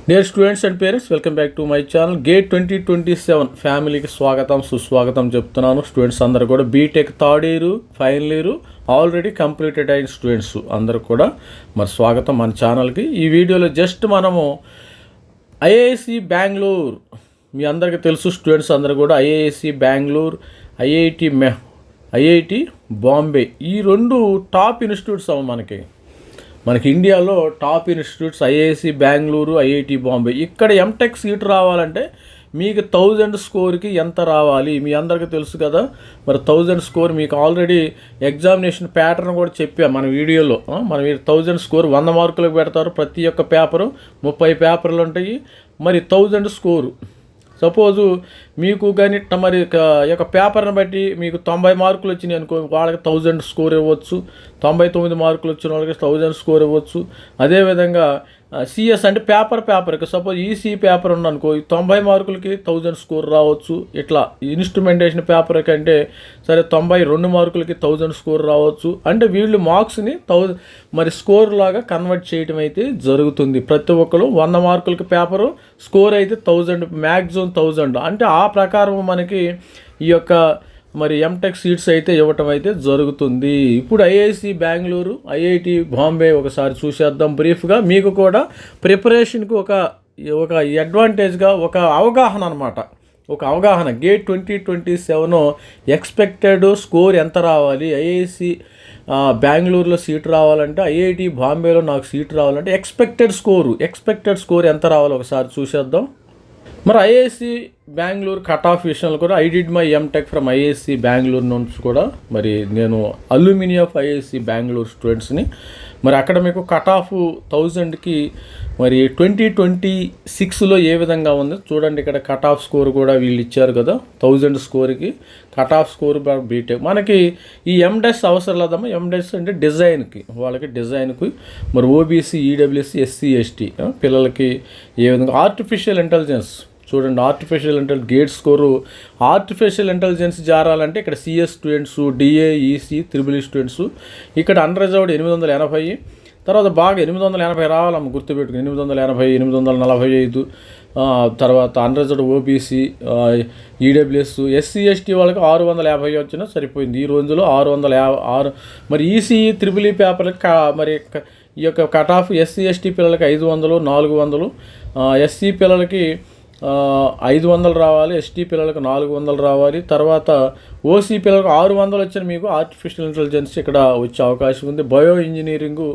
Dear students and parents, welcome back to my channel. GATE 2027 ఫ్యామిలీకి స్వాగతం సుస్వాగతం చెప్తున్నాను. స్టూడెంట్స్ అందరూ కూడా BTech third year final year already completed అయిన స్టూడెంట్స్ అందరూ కూడా మరి స్వాగతం మన ఛానల్కి. ఈ వీడియోలో జస్ట్ మనము ఐఐసి బెంగళూరు, మీ అందరికీ తెలుసు స్టూడెంట్స్ అందరూ కూడా ఐఐసి బెంగళూరు, ఐఐటి బాంబే, ఈ రెండు టాప్ ఇన్స్టిట్యూట్స్ అవ్వ మనకి ఇండియాలో top institutes IIC Bengaluru, IIT Bombay. ఇక్కడ ఎంటెక్ సీట్ రావాలంటే మీకు 1000 స్కోర్కి ఎంత రావాలి మీ అందరికీ తెలుసు కదా. మరి 1000 స్కోర్ మీకు ఆల్రెడీ ఎగ్జామినేషన్ ప్యాటర్న్ కూడా చెప్పాం మన వీడియోలో. మనం 1000 స్కోర్ 100 మార్కులకు పెడతారు. ప్రతి ఒక్క పేపరు 30 పేపర్లు ఉంటాయి. మరి 1000 స్కోరు సపోజు మీకు కానీ మరి యొక్క పేపర్ని బట్టి మీకు 90 మార్కులు వచ్చినాయి అనుకో, వాళ్ళకి 1000 స్కోర్ ఇవ్వచ్చు. 99 మార్కులు వచ్చిన వాళ్ళకి 1000 స్కోర్ ఇవ్వచ్చు. అదేవిధంగా సిఎస్ అంటే పేపర్కి సపోజ్ ఈసీ పేపర్ ఉందనుకో, 90 మార్కులకి 1000 స్కోర్ రావచ్చు. ఇట్లా ఇన్స్ట్రుమెంటేషన్ పేపర్ కంటే సరే 92 మార్కులకి 1000 స్కోర్ రావచ్చు. అంటే వీళ్ళు మార్క్స్ని మరి స్కోర్ లాగా కన్వర్ట్ చేయడం అయితే జరుగుతుంది. ప్రతి ఒక్కరు 100 మార్కులకి పేపరు స్కోర్ అయితే 1000, మ్యాక్సిమం 1000. అంటే ఆ ప్రకారం మనకి ఈ యొక్క మరి ఎంటెక్ సీట్స్ అయితే ఇవ్వటం అయితే జరుగుతుంది. ఇప్పుడు ఐఐసి బెంగళూరు, ఐఐటి బాంబే ఒకసారి చూసేద్దాం బ్రీఫ్గా. మీకు కూడా ప్రిపరేషన్కి ఒక అడ్వాంటేజ్గా ఒక అవగాహన అనమాట, ఒక అవగాహన. గేట్ 2027 ఎక్స్పెక్టెడ్ స్కోర్ ఎంత రావాలి, ఐఐసి బెంగళూరులో సీట్ రావాలంటే, ఐఐటి బాంబేలో నాకు సీట్ రావాలంటే ఎక్స్పెక్టెడ్ స్కోర్ ఎంత రావాలో ఒకసారి చూసేద్దాం. మరి ఐఐసి బెంగళూరు కట్ ఆఫ్ విషయంలో కూడా I did my MTech from IISc Bengaluru నుంచి కూడా మరి నేను అల్యూమిని ఆఫ్ ఐఐసి బెంగళూరు స్టూడెంట్స్ని. మరి అక్కడ మీకు కట్ ఆఫ్ 1000కి మరి 2026లో ఏ విధంగా ఉంది చూడండి. ఇక్కడ కట్ ఆఫ్ స్కోర్ కూడా వీళ్ళు ఇచ్చారు కదా, 1000 స్కోర్కి కట్ ఆఫ్ స్కోర్ బీటెక్. మనకి ఈ ఎండెస్ అవసరం లేదమ్మా. ఎండెస్ అంటే డిజైన్కి మరి ఓబీసీ, ఈడబ్ల్యూఎస్సీ, ఎస్సీ, ఎస్టీ పిల్లలకి ఏ విధంగా ఆర్టిఫిషియల్ ఇంటెలిజెన్స్ చూడండి. గేట్ స్కోరు ఆర్టిఫిషియల్ ఇంటెలిజెన్స్ జారాలంటే ఇక్కడ CS students, DA, EC, triple E students. ఇక్కడ అన్రిజర్వ్డ్ 880, తర్వాత బాగా 880 రావాలమ్మ గుర్తుపెట్టుకుని. 880, 845, తర్వాత unreserved OBC, EWS, SC, ST వాళ్ళకి 650 వచ్చినా సరిపోయింది ఈ రోజులో. 656. మరి ఈసీ, త్రిబుల్ ఈ పేపర్కి మరి ఈ యొక్క కట్ ఆఫ్ ఎస్సీ, ఎస్టీ పిల్లలకి 500, 400, ఎస్సీ పిల్లలకి 500 రావాలి, ఎస్టీ పిల్లలకు 400 రావాలి. తర్వాత ఓసీ పిల్లలకు 600 వచ్చిన మీకు ఆర్టిఫిషియల్ ఇంటెలిజెన్స్ ఇక్కడ వచ్చే అవకాశం ఉంది. బయో ఇంజనీరింగు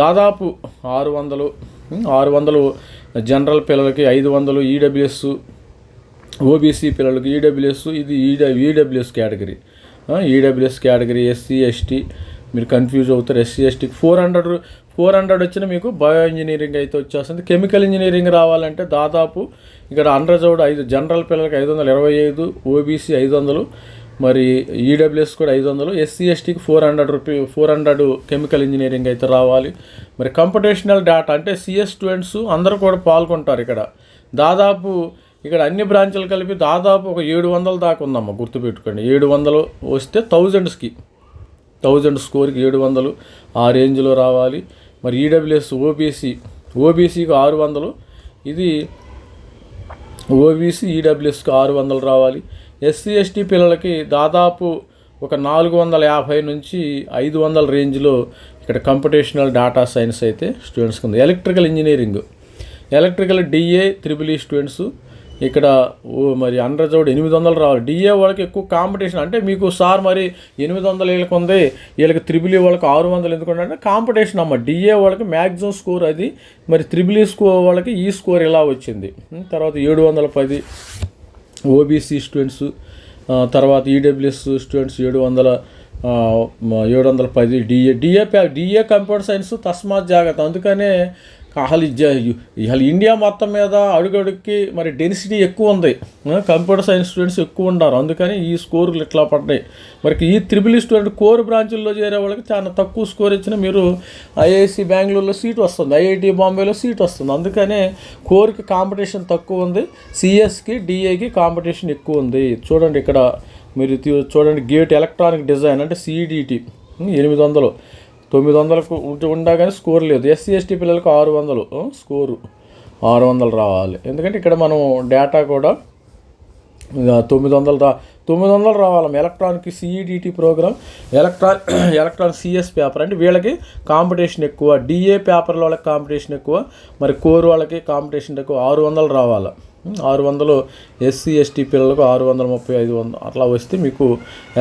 దాదాపు 600 జనరల్ పిల్లలకి 500, ఈడబ్ల్యూఎస్, ఓబీసీ పిల్లలకి ఈడబ్ల్యూఎస్, ఇది ఈడబ్ల్యూఎస్ కేటగిరీ, ఎస్సీ, ఎస్టీ మీరు కన్ఫ్యూజ్ అవుతారు. ఎస్సీ, ఎస్టీకి 400 వచ్చిన మీకు బయో ఇంజనీరింగ్ అయితే వచ్చేస్తుంది. కెమికల్ ఇంజనీరింగ్ రావాలంటే దాదాపు ఇక్కడ అన్రిజర్వ్డ్ 5 జనరల్ పిల్లలకి 525, ఓబీసీ 500, మరి ఈడబ్ల్యూఎస్ కూడా 500, ఎస్సీ, ఎస్టీకి 400 కెమికల్ ఇంజనీరింగ్ అయితే రావాలి. మరి కంప్యూటేషనల్ డేటా అంటే సిఎస్ స్టూడెంట్స్ అందరూ కూడా పాల్గొంటారు ఇక్కడ. దాదాపు ఇక్కడ అన్ని బ్రాంచ్లు కలిపి దాదాపు ఒక 700 దాకా ఉందమ్మా గుర్తుపెట్టుకోండి. 700 వస్తే 1000 స్కోర్కి 700 ఆ రేంజ్లో రావాలి. మరి ఈడబ్ల్యూఎస్, ఓబీసీకి 600, ఇది ఓబీసీ, ఈడబ్ల్యూఎస్కి 600 రావాలి. ఎస్సీ, ఎస్టీ పిల్లలకి దాదాపు ఒక 450 నుంచి 500 రేంజ్లో ఇక్కడ కంప్యూటేషనల్ డేటా సైన్స్ అయితే స్టూడెంట్స్కి ఉంది. Electrical DA, triple E students ఇక్కడ మరి అన్రిజర్వ్డ్ 800 రావాలి. డిఏ వాళ్ళకి ఎక్కువ కాంపిటీషన్. అంటే మీకు సార్ మరి 800 వీళ్ళకి ఉంది, వీళ్ళకి త్రిబుల్ ఈ వాళ్ళకి 600 ఎందుకంటే కాంపిటీషన్ అమ్మ. డిఏ వాళ్ళకి మ్యాక్సిమం స్కోర్ అది, మరి త్రిబుల్ ఈ స్కోర్ వాళ్ళకి ఈ స్కోర్ ఇలా వచ్చింది. తర్వాత 710 ఓబీసీ స్టూడెంట్స్, తర్వాత EWS students 710, DA computer science తస్మాత్ జాగ్రత్త. అందుకనే అసలు ఇండియా మొత్తం మీద అడుగడుక్కి మరి డెన్సిటీ ఎక్కువ ఉంది, కంప్యూటర్ సైన్స్ స్టూడెంట్స్ ఎక్కువ ఉన్నారు. అందుకని ఈ స్కోర్లు ఇట్లా పడ్డాయి. మరి ఈ త్రిబుల్ ఈ స్టూడెంట్ కోర్ బ్రాంచుల్లో చేరే వాళ్ళకి చాలా తక్కువ స్కోర్ ఇచ్చిన మీరు ఐఐసి బెంగళూరులో సీట్ వస్తుంది, ఐఐటి బాంబేలో సీట్ వస్తుంది. అందుకనే కోర్కి కాంపిటీషన్ తక్కువ ఉంది, సిఎస్కి, డిఏకి కాంపిటీషన్ ఎక్కువ ఉంది. చూడండి ఇక్కడ మీరు చూడండి. గేట్ ఎలక్ట్రానిక్ డిజైన్ అంటే సిడిటి 800, 900కు ఉండగానే స్కోర్ లేదు. ఎస్సీ, ఎస్టీ పిల్లలకు 600 స్కోరు. 600 రావాలి. ఎందుకంటే ఇక్కడ మనం డేటా కూడా 900 రావాలి. Electronic CEDT programme, electronic CS paper అంటే వీళ్ళకి కాంపిటీషన్ ఎక్కువ. DA పేపర్ల వాళ్ళకి కాంపిటీషన్ ఎక్కువ, మరి కోర్ వాళ్ళకి కాంపిటీషన్ ఎక్కువ. 600 రావాలి. 600 SC ST పిల్లలకు 630, 500 అట్లా వస్తే మీకు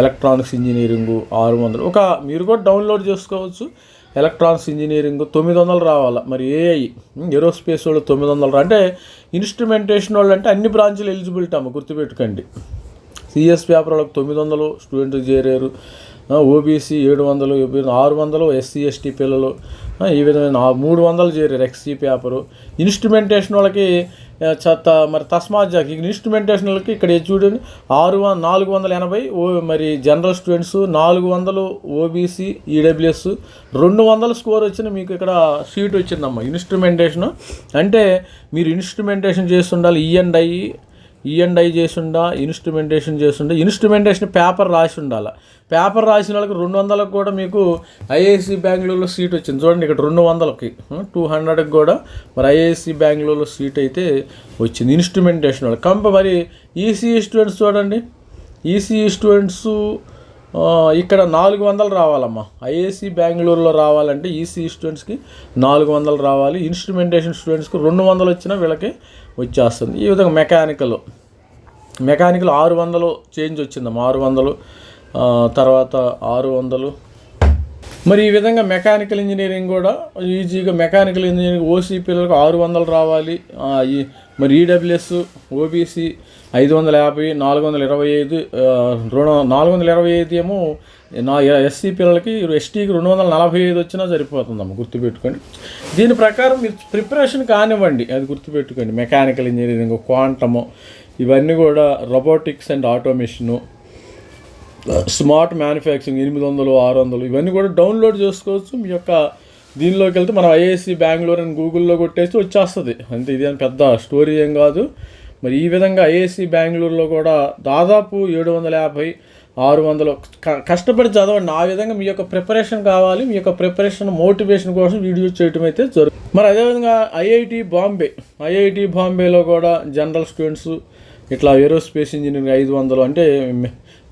ఎలక్ట్రానిక్స్ ఇంజనీరింగు 600. మీరు కూడా డౌన్లోడ్ చేసుకోవచ్చు. ఎలక్ట్రానిక్స్ ఇంజనీరింగ్ 900 రావాలి. మరి AI ఏరోస్పేస్ వాళ్ళు 900. అంటే ఇన్స్ట్రుమెంటేషన్ వాళ్ళు అంటే అన్ని బ్రాంచ్లు ఎలిజిబిలిటీ అమ్మ, గుర్తుపెట్టుకోండి. CS పేపర్ వాళ్ళకి 900 స్టూడెంట్కి చేరారు. OBC 700, 600 SC ST పిల్లలు, ఈ విధమైన 300 చేరారు XC పేపరు. ఇన్స్ట్రుమెంటేషన్ వాళ్ళకి మరి తస్మాత్ జాకి ఇన్స్ట్రుమెంటేషన్ వాళ్ళకి ఇక్కడ చూడండి 480. మరి general students 400, OBC EWS 200 score వచ్చిన మీకు ఇక్కడ సీట్ వచ్చిందమ్మా. ఇన్స్ట్రుమెంటేషన్ అంటే మీరు ఇన్స్ట్రుమెంటేషన్ చేసి ఉండాలి. E&I చేసి ఇన్స్ట్రుమెంటేషన్ పేపర్ రాసి ఉండాలి. పేపర్ రాసిన వాళ్ళకి 200కి కూడా మీకు IISc బెంగళూరులో సీట్ వచ్చింది. చూడండి ఇక్కడ 200కి 200కి కూడా మరి IISc బెంగళూరులో సీట్ అయితే వచ్చింది ఇన్స్ట్రుమెంటేషన్ వాళ్ళకి. మరి ECE స్టూడెంట్స్ చూడండి, ECE స్టూడెంట్స్ ఇక్కడ 400 రావాలమ్మా. IISc బెంగళూరులో రావాలంటే ECE స్టూడెంట్స్కి 400 రావాలి. ఇన్స్ట్రుమెంటేషన్ స్టూడెంట్స్కి 200 వచ్చినా వీళ్ళకి వచ్చేస్తుంది. ఈ విధంగా మెకానికల్ 600 చేంజ్ వచ్చిందమ్మా. 600 తర్వాత 600. మరి ఈ విధంగా మెకానికల్ ఇంజనీరింగ్ కూడా ఈజీగా మెకానికల్ ఇంజనీరింగ్ OC పిల్లలకు 600 రావాలి. మరి EWS OBC 550, 425, 425 ఏమో SC పిల్లలకి, STకి 245 వచ్చినా సరిపోతుందమ్మ, గుర్తుపెట్టుకోండి. దీని ప్రకారం మీరు ప్రిపరేషన్ కానివ్వండి, అది గుర్తుపెట్టుకోండి. మెకానికల్ ఇంజనీరింగ్, క్వాంటము, ఇవన్నీ కూడా robotics and automation, smart manufacturing 800, 600 ఇవన్నీ కూడా డౌన్లోడ్ చేసుకోవచ్చు. మీ యొక్క దీనిలోకి వెళ్తే మనం IISc బెంగళూరు అని గూగుల్లో కొట్టేసి వచ్చేస్తుంది అంతే. ఇది అని పెద్ద స్టోరీ ఏం కాదు. మరి ఈ విధంగా IISc బెంగళూరులో కూడా దాదాపు 750, 600 కష్టపడి చదవండి. ఆ విధంగా మీ యొక్క ప్రిపరేషన్ కావాలి. మీ యొక్క ప్రిపరేషన్ మోటివేషన్ కోసం వీడియో చేయటం అయితే జరుగుతుంది. మరి అదేవిధంగా IIT బాంబేలో కూడా జనరల్ స్టూడెంట్స్ ఇట్లా ఏరోస్పేస్ ఇంజనీరింగ్ 500 అంటే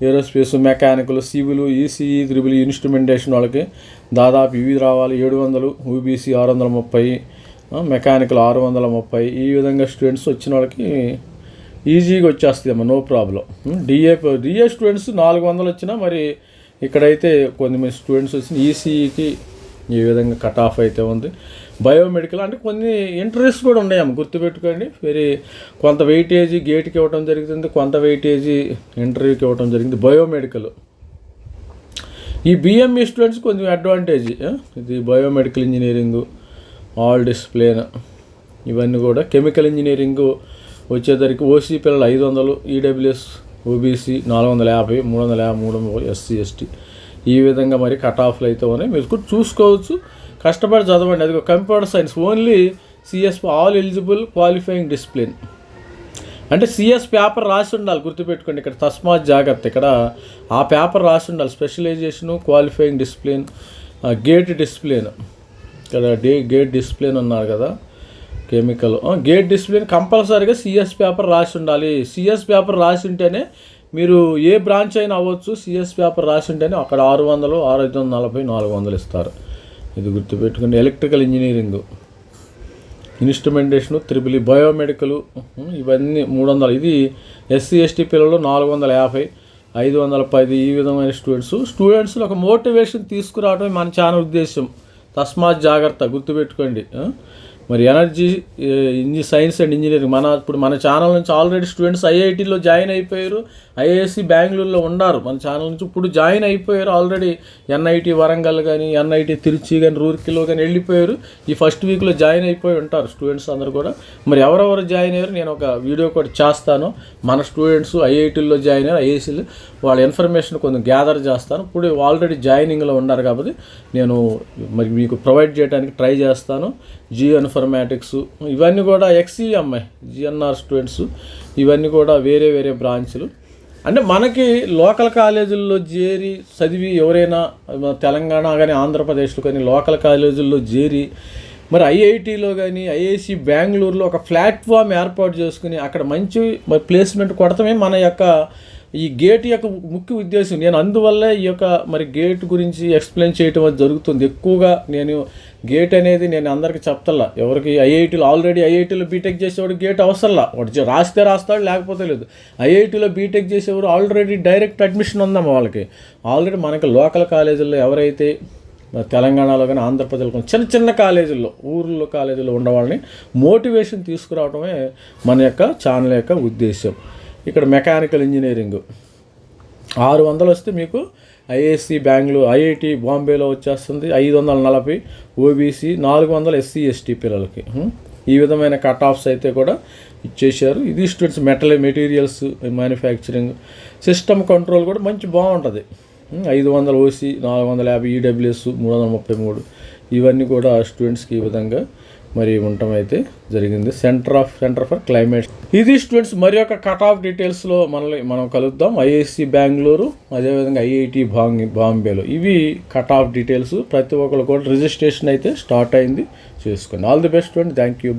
aerospace, mechanical, civil, ECE, EEE instrumentation వాళ్ళకి దాదాపు ఇవి రావాలి. 700, OBC 630, మెకానికల్ 630. ఈ విధంగా స్టూడెంట్స్ వచ్చిన వాళ్ళకి ఈజీగా వచ్చేస్తుంది అమ్మ, నో ప్రాబ్లం. DA స్టూడెంట్స్ 400 వచ్చినా మరి ఇక్కడైతే కొన్ని స్టూడెంట్స్ వచ్చిన ECEకి ఈ విధంగా కట్ ఆఫ్ అయితే ఉంది. బయోమెడికల్ అంటే కొన్ని ఇంటర్వ్యూస్ కూడా ఉన్నాయమ్మ, గుర్తుపెట్టుకోండి. కొంత వెయిటేజీ గేట్కి ఇవ్వడం జరుగుతుంది, కొంత వెయిటేజీ ఇంటర్వ్యూకి ఇవ్వడం జరిగింది. బయోమెడికల్ ఈ BME స్టూడెంట్స్ కొంచెం అడ్వాంటేజ్. ఇది బయోమెడికల్ ఇంజనీరింగు, ఆల్ డిసిప్లిన్ ఇవన్నీ కూడా. కెమికల్ ఇంజనీరింగ్ వచ్చేసరికి OC పిల్లలు 500, EWS OBC 450, 350, SC ST ఈ విధంగా మరి కట్ ఆఫ్లు అయితే ఉన్నాయి. మీరు కూడా చూసుకోవచ్చు, కష్టపడి చదవండి. అది computer science only CS all eligible qualifying discipline అంటే CS పేపర్ రాసి ఉండాలి, గుర్తుపెట్టుకోండి. ఇక్కడ తస్మాత్ జాగ్రత్త, ఇక్కడ ఆ పేపర్ రాసి ఉండాలి. Specialisation, qualifying discipline, gate discipline. ఇక్కడ గేట్ డిసిప్లిన్ ఉన్నారు కదా, కెమికల్ గేట్ డిసిప్లిన్ కంపల్సరీగా CS పేపర్ రాసి ఉండాలి. CS పేపర్ రాసి ఉంటేనే మీరు ఏ బ్రాంచ్ అయినా అవ్వచ్చు. CS పేపర్ రాసి ఉంటేనే అక్కడ 600, 640, 400 ఇస్తారు. ఇది గుర్తుపెట్టుకోండి. Electrical engineering, instrumentation, EEE, biomedical ఇవన్నీ 300. ఇది SC ST పిల్లలు 450, 510 ఈ విధమైన స్టూడెంట్స్లో ఒక మోటివేషన్ తీసుకురావడమే మన ఛానల్ ఉద్దేశం. తస్మాత్ జాగ్రత్త, గుర్తుపెట్టుకోండి. మరి ఎనర్జీ సైన్స్ అండ్ ఇంజనీరింగ్ ఇప్పుడు మన ఛానల్ నుంచి ఆల్రెడీ స్టూడెంట్స్ IITలో జాయిన్ అయిపోయారు. IISc బెంగళూరులో ఉన్నారు మన ఛానల్ నుంచి, ఇప్పుడు జాయిన్ అయిపోయారు ఆల్రెడీ. NIT వరంగల్ కానీ, NIT తిరుచి కానీ, రూర్కీలో కానీ వెళ్ళిపోయారు. ఈ ఫస్ట్ వీక్లో జాయిన్ అయిపోయి ఉంటారు స్టూడెంట్స్ అందరూ కూడా. మరి ఎవరెవరు జాయిన్ అయ్యారు నేను ఒక వీడియో కూడా చేస్తాను. మన స్టూడెంట్స్ IITలో జాయిన్ అయ్యారు, IIScలో వాళ్ళ ఇన్ఫర్మేషన్ కొంచెం గ్యాదర్ చేస్తాను. ఇప్పుడు ఆల్రెడీ జాయినింగ్లో ఉన్నారు కాబట్టి నేను మరి మీకు ప్రొవైడ్ చేయడానికి ట్రై చేస్తాను. జియో ఇన్ఫర్మాటిక్స్ ఇవన్నీ కూడా XEMI GNR స్టూడెంట్స్ ఇవన్నీ కూడా వేరే వేరే బ్రాంచ్లు. అంటే మనకి లోకల్ కాలేజీల్లో చేరి చదివి ఎవరైనా తెలంగాణ కానీ ఆంధ్రప్రదేశ్లో కానీ లోకల్ కాలేజీల్లో చేరి మరి ఐఐటీలో కానీ ఐఐసి బెంగళూరులో ఒక ప్లాట్ఫామ్ ఏర్పాటు చేసుకుని అక్కడ మంచి మరి ప్లేస్మెంట్ కొడతామే మన యొక్క ఈ గేట్ యొక్క ముఖ్య ఉద్దేశం. నేను అందువల్ల ఈ యొక్క మరి గేట్ గురించి ఎక్స్ప్లెయిన్ చేయటం అది జరుగుతుంది. ఎక్కువగా నేను గేట్ అనేది నేను అందరికీ చెప్తల్లా. ఎవరికి ఆల్రెడీ ఐఐటీలో బీటెక్ చేసేవాడు గేట్ అవసరంలా, వాడు రాస్తే రాస్తాడు లేకపోతే లేదు. ఐఐటీలో బీటెక్ చేసేవాడు ఆల్రెడీ డైరెక్ట్ అడ్మిషన్ ఉందమ్మా వాళ్ళకి. ఆల్రెడీ మనకి లోకల్ కాలేజీల్లో ఎవరైతే తెలంగాణలో కానీ ఆంధ్రప్రదేశ్లో కానీ చిన్న చిన్న కాలేజీల్లో ఊర్లో కాలేజీల్లో ఉండవాళ్ళని మోటివేషన్ తీసుకురావడమే మన యొక్క ఛానల్ యొక్క ఉద్దేశం. ఇక్కడ మెకానికల్ ఇంజనీరింగ్ 600 వస్తే మీకు ఐఐసి బెంగళూరు, ఐఐటి బాంబేలో వచ్చేస్తుంది 540 ఓబీసీ, 400 ఎస్సీ ఎస్టీ పిల్లలకి. ఈ విధమైన కట్ ఆఫ్స్ అయితే కూడా ఇచ్చేశారు. ఇది students materials manufacturing, system control కూడా మంచి బాగుంటుంది. 500 ఓసీ, 450 ఈడబ్ల్యూఎస్, 333 ఇవన్నీ కూడా స్టూడెంట్స్కి ఈ విధంగా మరి ఉండటం అయితే జరిగింది. Centre for climate. ఇది స్టూడెంట్స్ మరి యొక్క కట్ ఆఫ్ డీటెయిల్స్లో మనం కలుద్దాం. ఐఐసి బెంగళూరు, అదేవిధంగా ఐఐటి బాంబేలో ఇవి కట్ ఆఫ్ డీటెయిల్స్. ప్రతి ఒక్కరు కూడా రిజిస్ట్రేషన్ అయితే స్టార్ట్ అయింది, చేసుకోండి. All the best student, thank you.